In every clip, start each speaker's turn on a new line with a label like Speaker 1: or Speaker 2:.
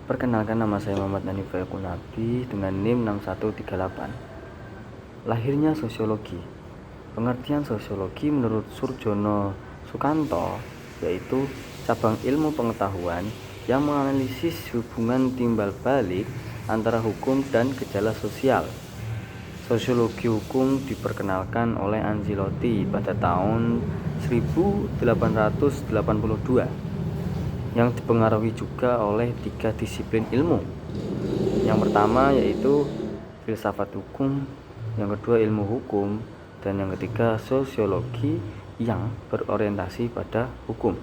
Speaker 1: Perkenalkan, nama saya Muhammad Nanif Kunabi dengan NIM 6138. Lahirnya sosiologi. Pengertian sosiologi menurut Surjono Sukanto yaitu cabang ilmu pengetahuan yang menganalisis hubungan timbal balik antara hukum dan gejala sosial. Sosiologi hukum diperkenalkan oleh Ancelotti pada tahun 1882 yang dipengaruhi juga oleh 3 disiplin ilmu. Yang pertama yaitu filsafat hukum, yang kedua ilmu hukum, dan yang ketiga sosiologi yang berorientasi pada hukum.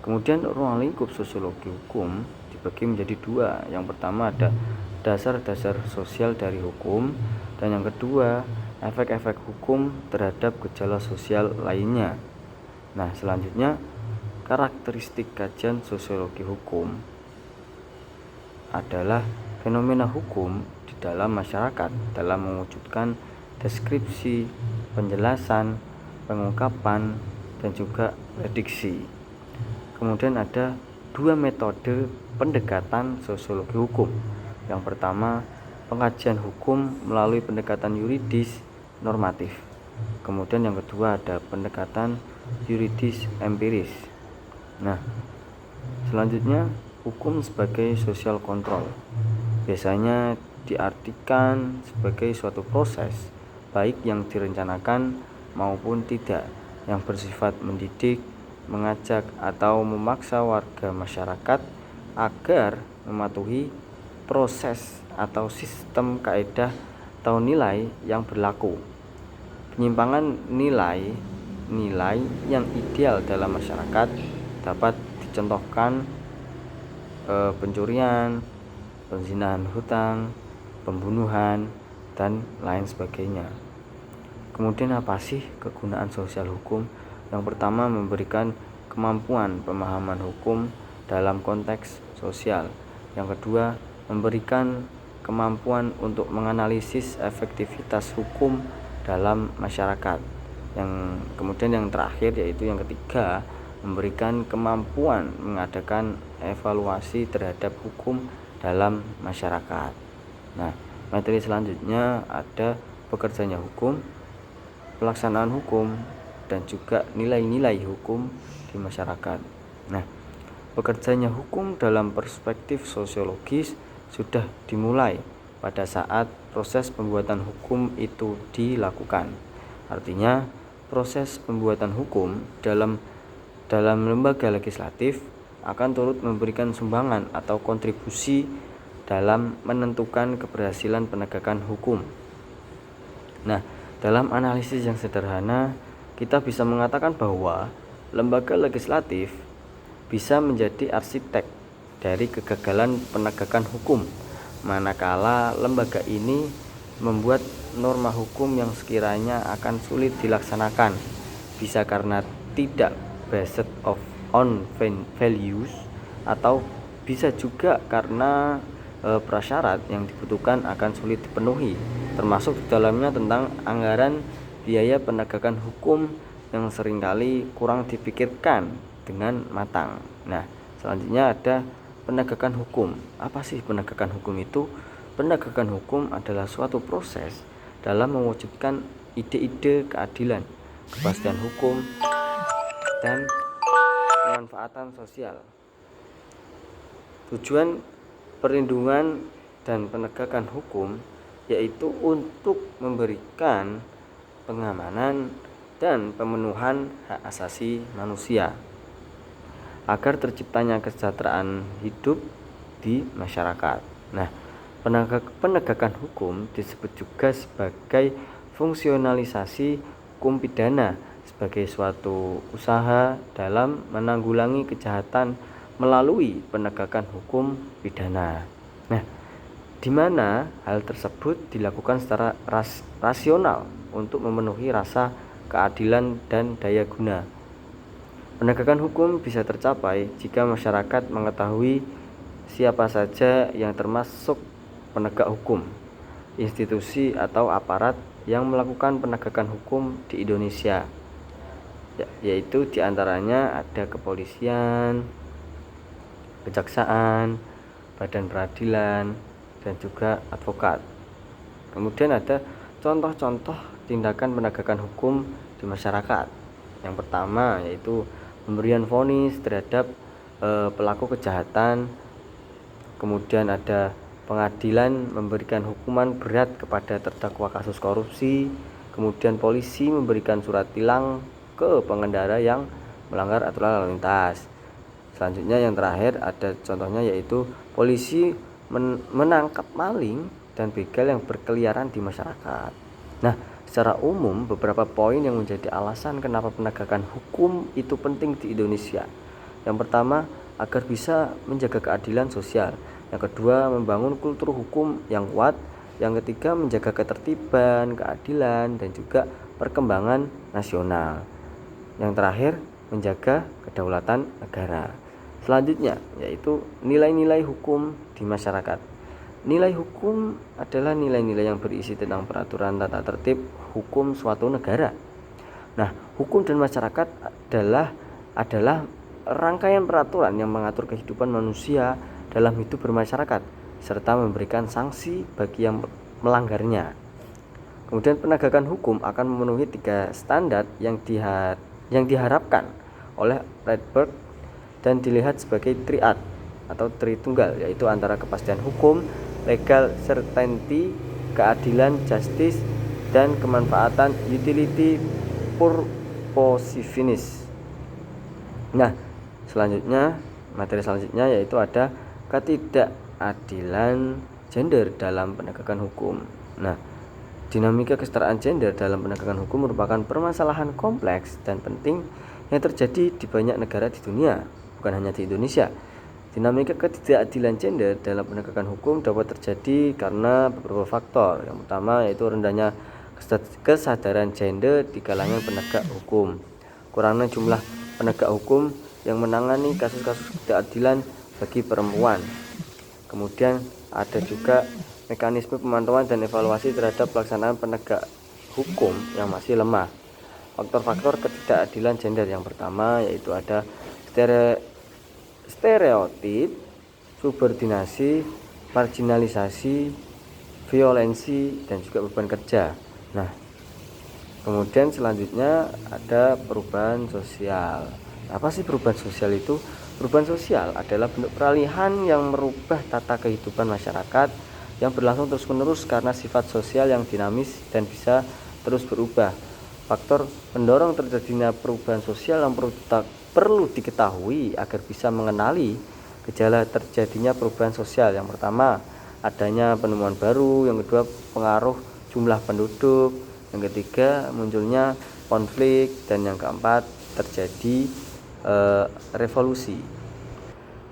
Speaker 1: Kemudian ruang lingkup sosiologi hukum dibagi menjadi 2. Yang pertama ada dasar-dasar sosial dari hukum, dan yang kedua efek-efek hukum terhadap gejala sosial lainnya. Nah, selanjutnya karakteristik kajian sosiologi hukum adalah fenomena hukum di dalam masyarakat dalam mewujudkan deskripsi, penjelasan, pengungkapan, dan juga prediksi. Kemudian ada 2 metode pendekatan sosiologi hukum. Yang pertama, pengkajian hukum melalui pendekatan yuridis normatif. Kemudian yang kedua ada pendekatan yuridis empiris. Nah, selanjutnya hukum sebagai social control biasanya diartikan sebagai suatu proses baik yang direncanakan maupun tidak yang bersifat mendidik, mengajak atau memaksa warga masyarakat agar mematuhi proses atau sistem kaedah atau nilai yang berlaku. Penyimpangan nilai yang ideal dalam masyarakat dapat dicontohkan pencurian, penzinahan hutang, pembunuhan, dan lain sebagainya. Kemudian apa sih kegunaan sosial hukum? Yang pertama, memberikan kemampuan pemahaman hukum dalam konteks sosial. Yang kedua, memberikan kemampuan untuk menganalisis efektivitas hukum dalam masyarakat. Kemudian yang terakhir yaitu yang ketiga, memberikan kemampuan mengadakan evaluasi terhadap hukum dalam masyarakat. Nah, materi selanjutnya ada pekerjaannya hukum, pelaksanaan hukum, dan juga nilai-nilai hukum di masyarakat. Nah, pekerjaannya hukum dalam perspektif sosiologis sudah dimulai pada saat proses pembuatan hukum itu dilakukan. Artinya, proses pembuatan hukum dalam lembaga legislatif akan turut memberikan sumbangan atau kontribusi dalam menentukan keberhasilan penegakan hukum. Nah, dalam analisis yang sederhana, kita bisa mengatakan bahwa lembaga legislatif bisa menjadi arsitek dari kegagalan penegakan hukum, manakala lembaga ini membuat norma hukum yang sekiranya akan sulit dilaksanakan, bisa karena tidak based on values, atau bisa juga karena prasyarat yang dibutuhkan akan sulit dipenuhi, termasuk di dalamnya tentang anggaran biaya penegakan hukum yang seringkali kurang dipikirkan dengan matang. Nah, selanjutnya ada penegakan hukum. Apa sih penegakan hukum itu? Penegakan hukum adalah suatu proses dalam mewujudkan ide-ide keadilan, kepastian hukum, dan pemanfaatan sosial. Tujuan perlindungan dan penegakan hukum yaitu untuk memberikan pengamanan dan pemenuhan hak asasi manusia agar terciptanya kesejahteraan hidup di masyarakat. Nah, penegakan hukum disebut juga sebagai fungsionalisasi hukum pidana sebagai suatu usaha dalam menanggulangi kejahatan melalui penegakan hukum pidana. Nah, di mana hal tersebut dilakukan secara rasional untuk memenuhi rasa keadilan dan daya guna. Penegakan hukum bisa tercapai jika masyarakat mengetahui siapa saja yang termasuk penegak hukum, institusi atau aparat yang melakukan penegakan hukum di Indonesia, yaitu diantaranya ada kepolisian, kejaksaan, badan peradilan, dan juga advokat. Kemudian ada contoh-contoh tindakan penegakan hukum di masyarakat. Yang pertama yaitu pemberian vonis terhadap pelaku kejahatan. Kemudian ada pengadilan memberikan hukuman berat kepada terdakwa kasus korupsi. Kemudian polisi memberikan surat tilang ke pengendara yang melanggar aturan lalu lintas. Selanjutnya yang terakhir ada contohnya yaitu polisi menangkap maling dan begal yang berkeliaran di masyarakat. Nah, secara umum beberapa poin yang menjadi alasan kenapa penegakan hukum itu penting di Indonesia. Yang pertama, agar bisa menjaga keadilan sosial. Yang kedua, membangun kultur hukum yang kuat. Yang ketiga, menjaga ketertiban, keadilan, dan juga perkembangan nasional. Yang terakhir, menjaga kedaulatan negara. Selanjutnya, yaitu nilai-nilai hukum di masyarakat. Nilai hukum adalah nilai-nilai yang berisi tentang peraturan tata tertib hukum suatu negara. Nah, hukum dan masyarakat adalah rangkaian peraturan yang mengatur kehidupan manusia dalam hidup bermasyarakat serta memberikan sanksi bagi yang melanggarnya. Kemudian penegakan hukum akan memenuhi 3 standar yang diharapkan oleh Redberg dan dilihat sebagai triad atau tritunggal, yaitu antara kepastian hukum, legal certainty, keadilan justice, dan kemanfaatan utility purposiveness. Nah, materi selanjutnya yaitu ada ketidakadilan gender dalam penegakan hukum. Nah, dinamika kesetaraan gender dalam penegakan hukum merupakan permasalahan kompleks dan penting yang terjadi di banyak negara di dunia, bukan hanya di Indonesia. Dinamika ketidakadilan gender dalam penegakan hukum dapat terjadi karena beberapa faktor. Yang pertama yaitu rendahnya kesadaran gender di kalangan penegak hukum, kurangnya jumlah penegak hukum yang menangani kasus-kasus ketidakadilan bagi perempuan. Kemudian ada juga mekanisme pemantauan dan evaluasi terhadap pelaksanaan penegak hukum yang masih lemah. Faktor-faktor ketidakadilan gender yang pertama yaitu ada stereotip, subordinasi, marginalisasi, violensi, dan juga beban kerja. Nah, kemudian selanjutnya ada perubahan sosial. Apa sih perubahan sosial itu? Perubahan sosial adalah bentuk peralihan yang merubah tata kehidupan masyarakat yang berlangsung terus-menerus karena sifat sosial yang dinamis dan bisa terus berubah. Faktor pendorong terjadinya perubahan sosial yang perlu diketahui agar bisa mengenali gejala terjadinya perubahan sosial. Yang pertama, adanya penemuan baru. Yang kedua, pengaruh jumlah penduduk. Yang ketiga, munculnya konflik. Dan yang keempat, terjadi revolusi.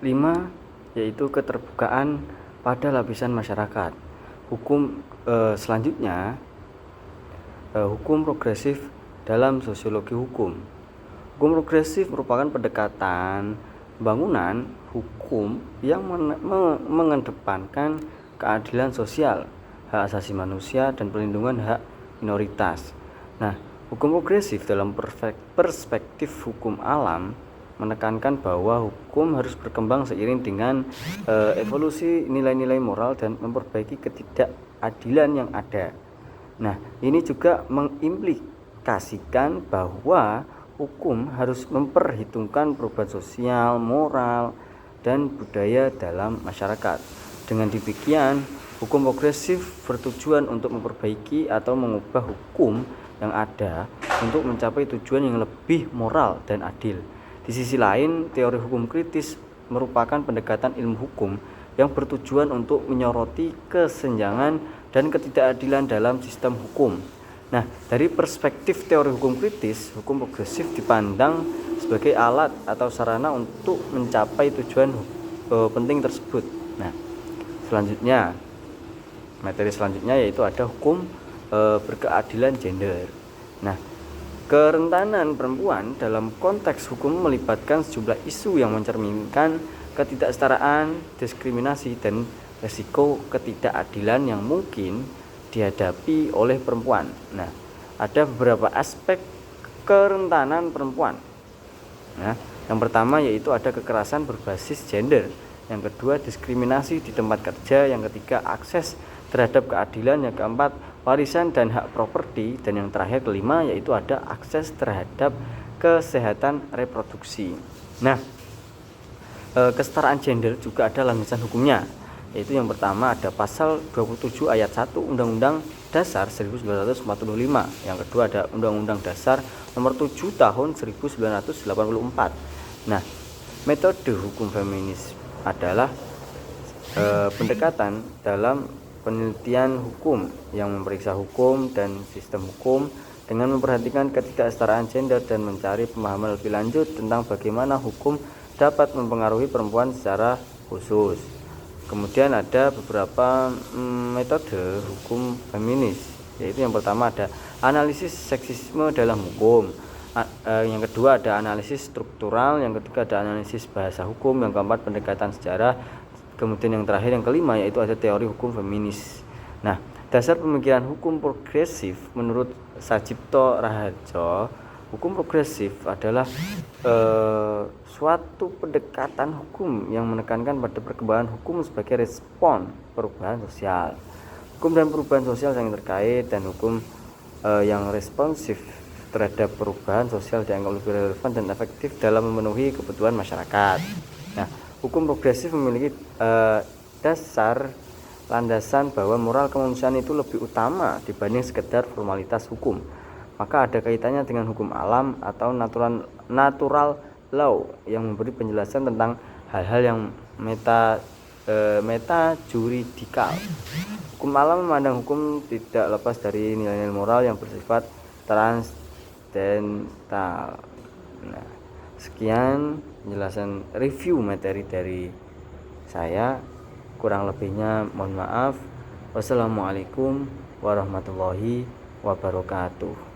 Speaker 1: 5, yaitu keterbukaan pada lapisan masyarakat. Selanjutnya, hukum progresif dalam sosiologi hukum. Hukum progresif merupakan pendekatan pembangunan hukum yang mengedepankan keadilan sosial, hak asasi manusia, dan perlindungan hak minoritas. Nah, hukum progresif dalam perspektif hukum alam menekankan bahwa hukum harus berkembang seiring dengan evolusi nilai-nilai moral dan memperbaiki ketidakadilan yang ada. Nah, ini juga mengimplikasikan bahwa hukum harus memperhitungkan perubahan sosial, moral, dan budaya dalam masyarakat. Dengan demikian, hukum progresif bertujuan untuk memperbaiki atau mengubah hukum yang ada untuk mencapai tujuan yang lebih moral dan adil. Di sisi lain, teori hukum kritis merupakan pendekatan ilmu hukum yang bertujuan untuk menyoroti kesenjangan dan ketidakadilan dalam sistem hukum. Nah, dari perspektif teori hukum kritis, hukum progresif dipandang sebagai alat atau sarana untuk mencapai tujuan penting tersebut. Nah, materi selanjutnya yaitu ada hukum berkeadilan gender. Nah, kerentanan perempuan dalam konteks hukum melibatkan sejumlah isu yang mencerminkan ketidaksetaraan, diskriminasi, dan risiko ketidakadilan yang mungkin dihadapi oleh perempuan. Nah, ada beberapa aspek kerentanan perempuan. Nah, yang pertama yaitu ada kekerasan berbasis gender. Yang kedua, diskriminasi di tempat kerja. Yang ketiga, akses terhadap keadilan. Yang keempat, warisan dan hak properti. Dan yang terakhir, kelima, yaitu ada akses terhadap kesehatan reproduksi. Nah, kesetaraan gender juga ada landasan hukumnya, yaitu yang pertama ada pasal 27 ayat 1 Undang-Undang Dasar 1945. Yang kedua ada Undang-Undang Dasar nomor 7 tahun 1984. Nah, metode hukum feminis adalah pendekatan dalam penelitian hukum yang memeriksa hukum dan sistem hukum dengan memperhatikan ketidaksetaraan gender dan mencari pemahaman lebih lanjut tentang bagaimana hukum dapat mempengaruhi perempuan secara khusus. Kemudian ada beberapa metode hukum feminis, yaitu yang pertama ada analisis seksisme dalam hukum, yang kedua ada analisis struktural, yang ketiga ada analisis bahasa hukum, yang keempat pendekatan sejarah, kemudian yang terakhir yang kelima yaitu ada teori hukum feminis. Nah, dasar pemikiran hukum progresif menurut Sajipto Raharjo, hukum progresif adalah suatu pendekatan hukum yang menekankan pada perkembangan hukum sebagai respon perubahan sosial. Hukum dan perubahan sosial saling terkait, dan hukum yang responsif terhadap perubahan sosial dianggap lebih relevan dan efektif dalam memenuhi kebutuhan masyarakat. Nah, hukum progresif memiliki dasar landasan bahwa moral kemanusiaan itu lebih utama dibanding sekedar formalitas hukum. Maka ada kaitannya dengan hukum alam atau natural law yang memberi penjelasan tentang hal-hal yang meta juridikal. Hukum alam memandang hukum tidak lepas dari nilai-nilai moral yang bersifat transcendental. Nah, sekian penjelasan review materi dari saya. Kurang lebihnya mohon maaf. Wassalamualaikum warahmatullahi wabarakatuh.